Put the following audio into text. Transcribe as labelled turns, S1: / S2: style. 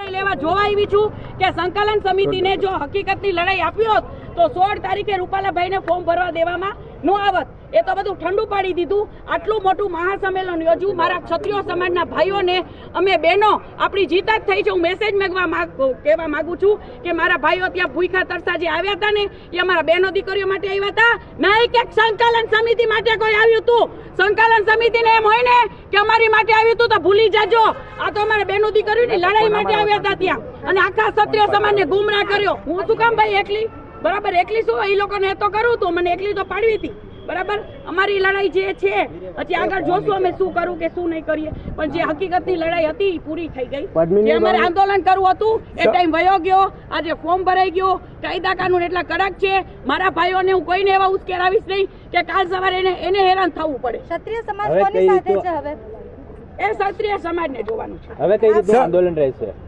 S1: નિર્ણય લેવા જોવા આવી છું કે સંકલન સમિતિને જો હકીકતની લડાઈ આપી હોત તો 16 તારીખે રૂપાલાભાઈને ફોર્મ ભરવા દેવામાં ન આવત. એ તો બધું ઠંડુ પાડી દીધું. આટલું મોટું મહાસંમેલન યોજ્યું. મારા ક્ષત્રિય સમાજના ભાઈઓને અમે બહેનો આપણી જીત જ થઈ છે. હું મેસેજ કહેવા માંગુ છું કે મારા ભાઈઓ ત્યાં ભૂખા તરસા જે આવ્યા હતા ને એ અમારા બહેનો દીકરીઓ માટે આવ્યા હતા, નહીં કે સંકલન સમિતિ માટે કોઈ આવ્યું હતું. સંકલન સમિતિને એમ હોય ને કે અમારી માટે આવ્યું હતું તો ભૂલી જાજો. આ તો અમારા બહેનો દીકરીઓની લડાઈ માટે આવ્યા હતા ત્યાં, અને આખા ક્ષત્રિય સમાજને ગુમરાહ કર્યો. હું શું કામ ભાઈ એકલી? બરાબર, એકલી શું? એ લોકોને તો કરું તો મને એકલી તો પાડવી હતી. બરાબર, અમારી લડાઈ જે છે હજી આગળ જોશું અમે શું કરું કે શું નહીં કરીએ, પણ જે હકીકતની લડાઈ હતી એ પૂરી થઈ ગઈ. જે અમારે આંદોલન કરવું હતું એ ટાઈમ વયો ગયો. આજે ફોર્મ ભરાઈ ગયો. કાયદા કાનૂન એટલા કડક છે. મારા ભાઈઓને હું કોઈને એવા ઉશ્કેરાવીશ નહીં કે કાલ સવારે એને હેરાન થવું પડે.
S2: ક્ષત્રિય સમાજ કોની સાથે છે હવે?
S1: એ ક્ષત્રિય સમાજને જોવાનું છે.
S3: હવે કઈ રીતનું આંદોલન રહેશે?